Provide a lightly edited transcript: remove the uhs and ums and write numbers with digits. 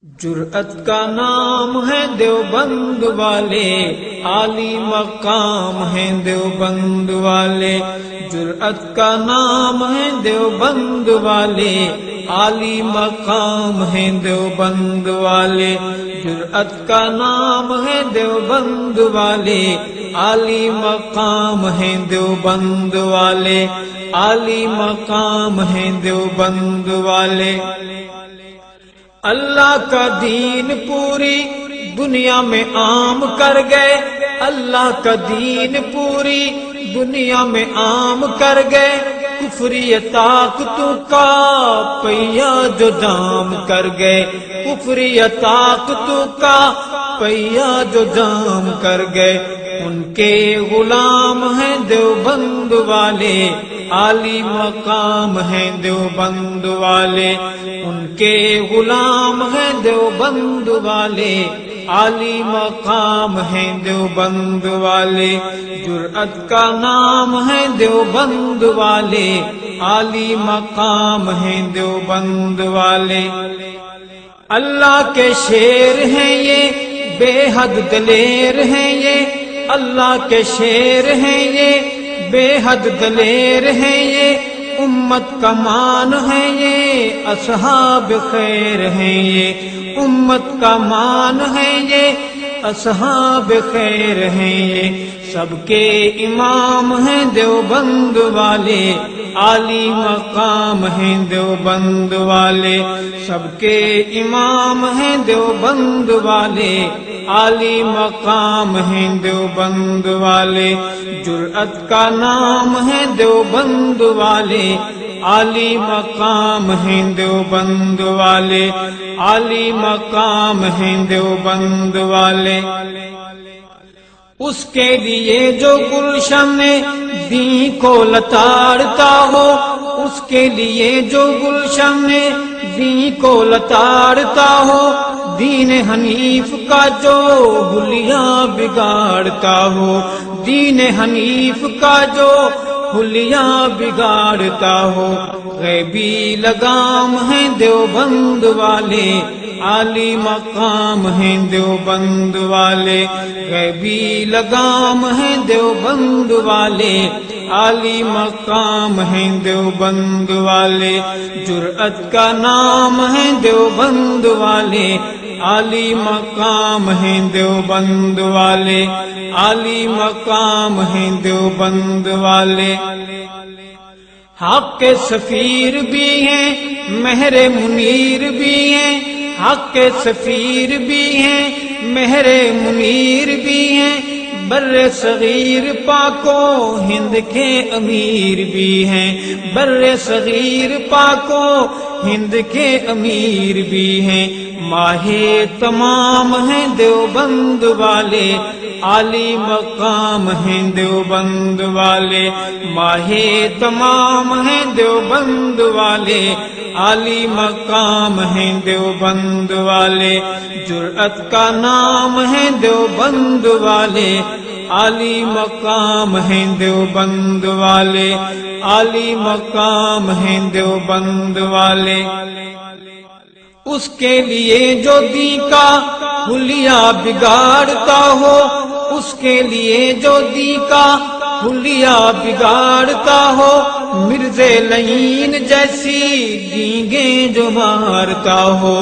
جرأت کا نام ہے دیوبند والے، عالی مقام ہے دیوبند والے۔ جرأت کا نام ہے دیوبند والے، عالی مقام ہے دیوبند والے۔ جرأت کا نام ہے دیوبند والے، عالی مقام ہے دیوبند والے، عالی مقام ہے دیوبند والے۔ اللہ کا دین پوری دنیا میں عام کر گئے، اللہ کا دین پوری دنیا میں عام کر گئے۔ کفری طاقتوں کا پہیا جو جام کر گئے، کفری طاقتوں کا پہیا جو جام کر گئے۔ ان کے غلام ہیں دیوبند والے، عالی مقام ہیں دیوبند والے۔ ان کے غلام ہیں دیوبند والے، عالی مقام ہیں دیوبند والے۔ جرأت کا نام ہے دیوبند والے، عالی مقام ہیں دیوبند والے۔ اللہ کے شیر ہیں یہ، بے حد دلیر ہیں یہ، اللہ کے شیر ہیں یہ، بے حد دلیر ہیں یہ۔ امت کا مان ہے یہ، اصحاب خیر ہیں یہ، امت کا مان ہے یہ، اصحاب خیر ہیں یہ۔ سب کے امام ہیں دیوبند والے، عالی مقام ہیں دیوبند والے۔ سب کے امام ہیں دیوبند والے، عالی مقام ہیں دیوبند والے۔ جرأت کا نام ہے دیوبند والے، عالی مقام ہیں دیوبند والے، عالی مقام ہیں دیوبند والے۔ اس کے لیے جو گلشن دین کو لتاڑتا ہو، اس کے لیے جو گلشن دین کو لتاڑتا ہو، دین حنیف کا جو حلیہ بگاڑتا ہو، دین حنیف کا جو حلیہ بگاڑتا ہو۔ غیبی لگام ہیں دیوبند والے، عالی مقام ہیں دیوبند والے۔ غیبی لگام ہیں دیوبند والے، عالی مقام ہیں دیوبند والے۔ جرأت کا نام ہے دیوبند والے، عالی مقام ہیں دیوبند والے، عالی مقام ہیں دیوبند والے۔ حق کے سفیر بھی ہیں، مہر منیر بھی ہیں، حق کے سفیر بھی ہیں، مہر منیر بھی ہیں۔ بر صغیر پاکو ہند کے امیر بھی ہیں، بر صغیر پاکو ہند کے امیر بھی ہیں۔ ماہ تمام ہیں دیوبند والے، عالی مقام ہیں دیوبند والے۔ ماہ تمام ہیں دیوبند والے، عالی مقام ہیں دیوبند والے۔ جرأت کا نام ہے دیوبند والے، عالی مقام ہیں دیوبند والے، عالی مقام ہیں دیوبند والے۔ اس کے لیے جو دین کا حلیہ بگاڑتا ہو، اس کے لیے جو دین کا حلیہ بگاڑتا ہو، مرزا لعین جیسی ڈینگیں جو مارتا ہو۔